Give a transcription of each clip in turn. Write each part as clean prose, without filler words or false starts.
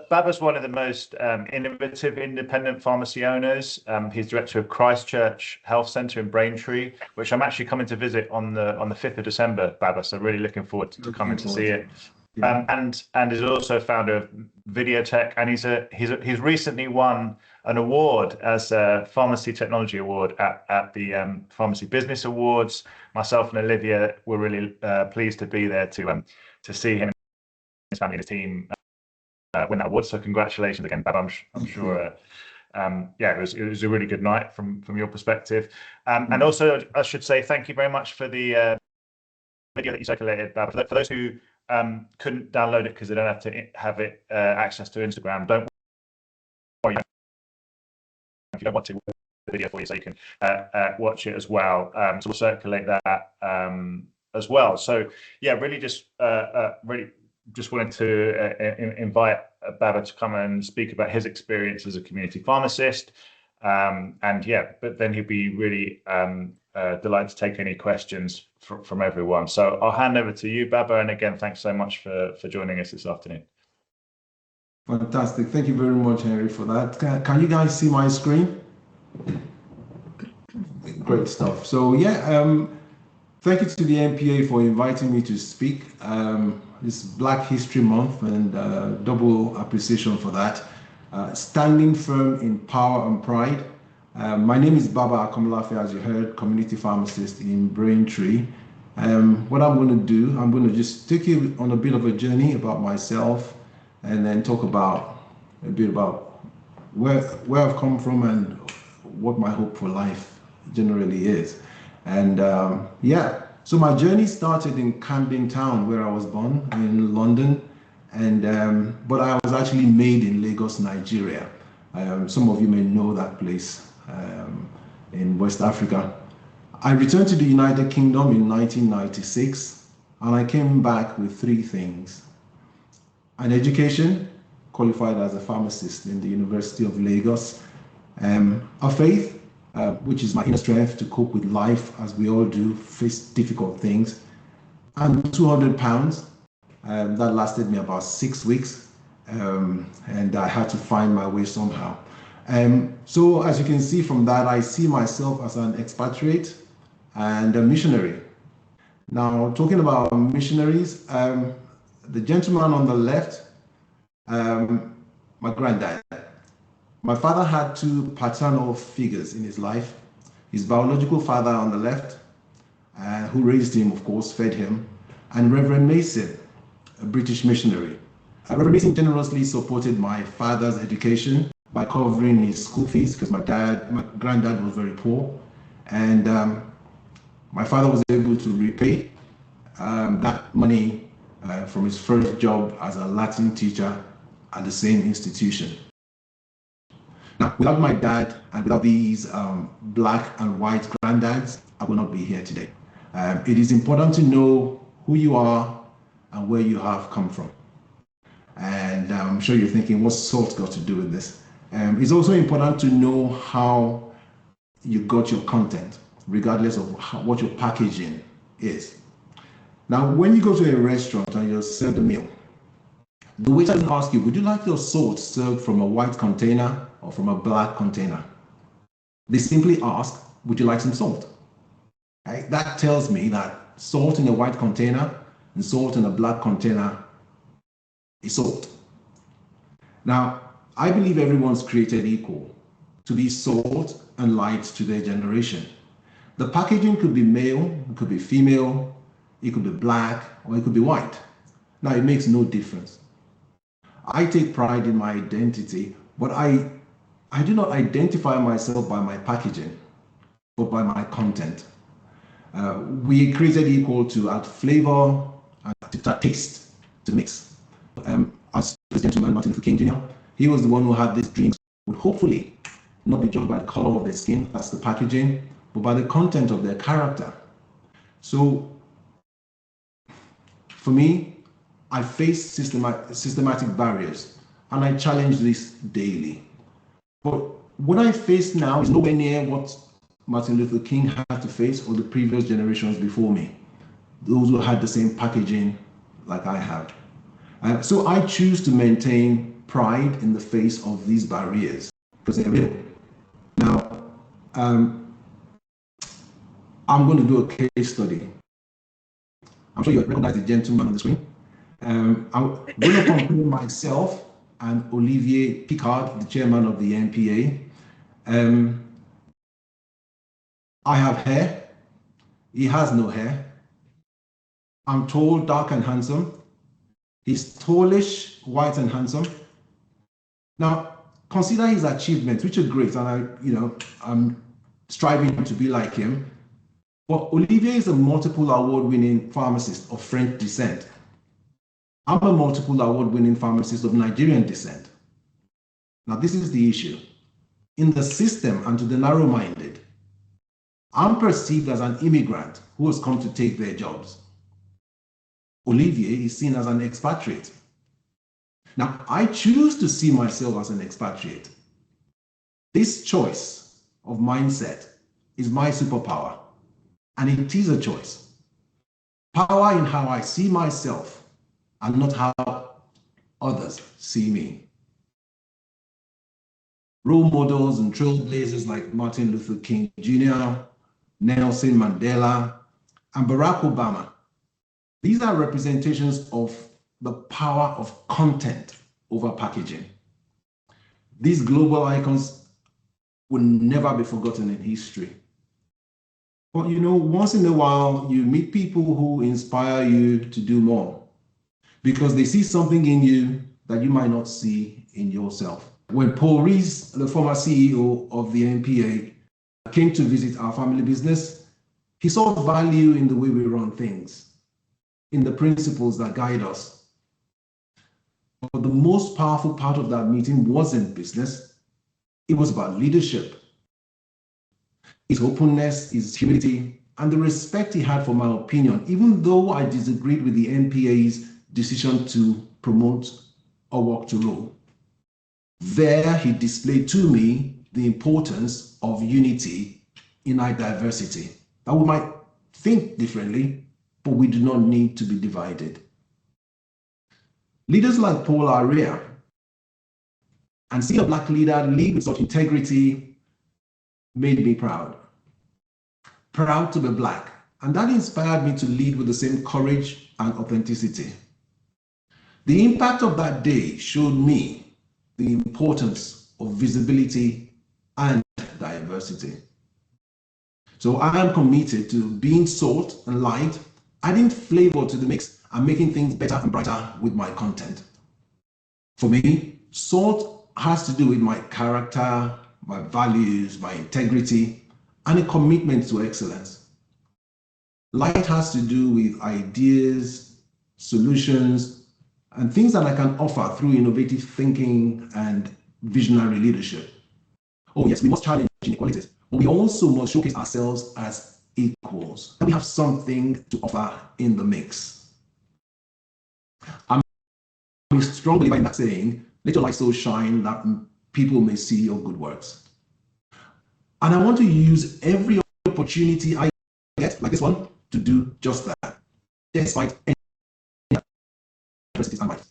Baba's one of the most innovative independent pharmacy owners. He's director of Christchurch Health Centre in Braintree, which I'm actually coming to visit on the 5th of December, Baba. So really looking forward to coming to see it. Yeah. And is also founder of Videotech, and he's recently won an award as a Pharmacy Technology Award at the Pharmacy Business Awards. Myself and Olivia were really pleased to be there to see him and his family and his team win that award. So congratulations again, Bab. I'm sure. Yeah, it was a really good night from your perspective. And also, I should say thank you very much for the video that you circulated, Bab. For those who couldn't download it because they don't have it access to Instagram, don't worry. If you don't want to, the video for you, so you can watch it as well. So we'll circulate that as well. So yeah, really just wanted to invite Baba to come and speak about his experience as a community pharmacist. And yeah, but then he'll be really delighted to take any questions from everyone. So I'll hand over to you, Baba. And again, thanks so much for joining us this afternoon. Fantastic. Thank you very much, Henry, for that. Can you guys see my screen? Great stuff. So yeah, thank you to the NPA for inviting me to speak. It's Black History Month, and double appreciation for that. Standing firm in power and pride. My name is Baba Akomolafe, as you heard, community pharmacist in Braintree. What I'm going to do, I'm going to just take you on a bit of a journey about myself, and then talk about a bit about where I've come from and what my hope for life generally is. And yeah, so my journey started in Camden Town, where I was born in London, and but I was actually made in Lagos, Nigeria. Some of you may know that place in West Africa. I returned to the United Kingdom in 1996, and I came back with three things: an education, qualified as a pharmacist in the University of Lagos, a faith, which is my inner strength to cope with life as we all do, face difficult things, and £200. That lasted me about 6 weeks, and I had to find my way somehow. So as you can see from that, I see myself as an expatriate and a missionary. Now, talking about missionaries, the gentleman on the left, my granddad. My father had two paternal figures in his life. His biological father on the left, who raised him, of course, fed him, and Reverend Mason, a British missionary. Reverend Mason generously supported my father's education by covering his school fees, because my granddad was very poor, and my father was able to repay that money from his first job as a Latin teacher at the same institution. Now, without my dad and without these black and white granddads, I will not be here today. It is important to know who you are and where you have come from. And I'm sure you're thinking, what's salt got to do with this? It's also important to know how you got your content, regardless of what your packaging is. Now, when you go to a restaurant and you're served a meal, the waiter doesn't ask you, would you like your salt served from a white container or from a black container? They simply ask, would you like some salt? Right? That tells me that salt in a white container and salt in a black container is salt. Now, I believe everyone's created equal to be salt and light to their generation. The packaging could be male, it could be female, it could be black, or it could be white. Now, it makes no difference. I take pride in my identity, but I do not identify myself by my packaging, but by my content. We created equal to add flavor and to add taste, to mix. As this gentleman, Martin Luther King Jr., he was the one who had these dreams, would hopefully not be judged by the color of their skin, that's the packaging, but by the content of their character. So for me, I face systematic barriers, and I challenge this daily. But what I face now is nowhere near what Martin Luther King had to face or the previous generations before me, those who had the same packaging like I have. So I choose to maintain pride in the face of these barriers because they're real. Now, I'm going to do a case study. I'm sure you recognize the gentleman on the screen. I'm going to compare myself and Olivier Picard, the chairman of the NPA. I have hair. He has no hair. I'm tall, dark, and handsome. He's tallish, white, and handsome. Now, consider his achievements, which are great, and I'm striving to be like him. But Olivier is a multiple award-winning pharmacist of French descent. I'm a multiple award-winning pharmacist of Nigerian descent. Now, this is the issue. In the system and to the narrow-minded, I'm perceived as an immigrant who has come to take their jobs. Olivier is seen as an expatriate. Now, I choose to see myself as an expatriate. This choice of mindset is my superpower, and it is a choice. Power in how I see myself and not how others see me. Role models and trailblazers like Martin Luther King Jr., Nelson Mandela, and Barack Obama. These are representations of the power of content over packaging. These global icons will never be forgotten in history. But once in a while, you meet people who inspire you to do more because they see something in you that you might not see in yourself. When Paul Rees, the former CEO of the NPA, came to visit our family business, he saw value in the way we run things, in the principles that guide us. But the most powerful part of that meeting wasn't business. It was about leadership. His openness, his humility, and the respect he had for my opinion, even though I disagreed with the NPA's decision to promote or walk to rule. There, he displayed to me the importance of unity in our diversity. That we might think differently, but we do not need to be divided. Leaders like Paul are rare, and seeing a Black leader lead with such integrity made me proud. Proud to be Black, and that inspired me to lead with the same courage and authenticity. The impact of that day showed me the importance of visibility and diversity. So I am committed to being salt and light, adding flavor to the mix and making things better and brighter with my content. For me, salt has to do with my character, my values, my integrity, and a commitment to excellence. Light has to do with ideas, solutions, and things that I can offer through innovative thinking and visionary leadership. Oh yes, we must challenge inequalities, but we also must showcase ourselves as equals, and we have something to offer in the mix. I'm a strong believer in that saying, let your light so shine that people may see your good works. And I want to use every opportunity I get, like this one, to do just that, despite any adversities and life.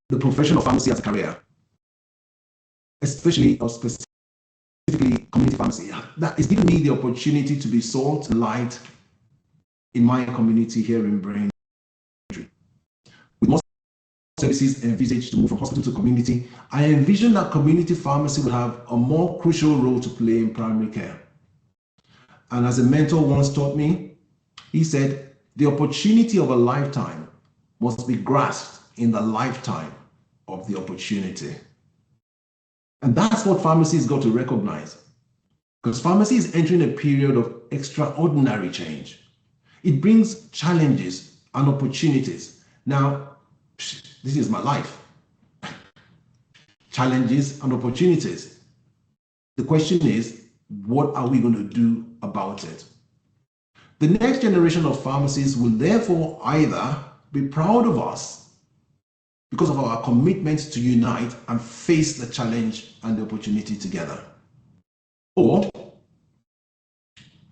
The profession of pharmacy as a career, especially or specifically community pharmacy, that is giving me the opportunity to be salt and light in my community here in Braintree. With more services envisaged to move from hospital to community, I envision that community pharmacy will have a more crucial role to play in primary care. And as a mentor once taught me, he said, the opportunity of a lifetime must be grasped in the lifetime of the opportunity. And that's what pharmacy has got to recognize. Because pharmacy is entering a period of extraordinary change. It brings challenges and opportunities. Now, this is my life. Challenges and opportunities. The question is, what are we going to do about it? The next generation of pharmacists will therefore either be proud of us because of our commitment to unite and face the challenge and the opportunity together, or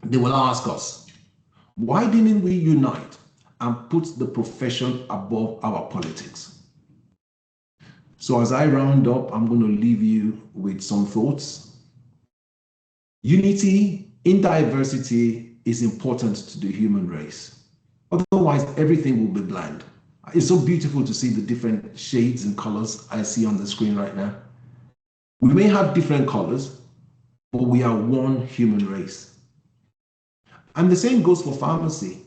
they will ask us, why didn't we unite and put the profession above our politics? So as I round up, I'm going to leave you with some thoughts. Unity in diversity is important to the human race. Otherwise, everything will be bland. It's so beautiful to see the different shades and colors I see on the screen right now. We may have different colors, but we are one human race. And the same goes for pharmacy.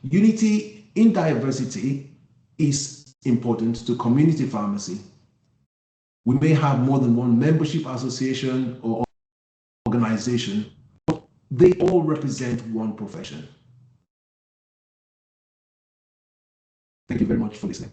Unity in diversity is important to community pharmacy. We may have more than one membership association or organization, but they all represent one profession. Thank you very much for listening.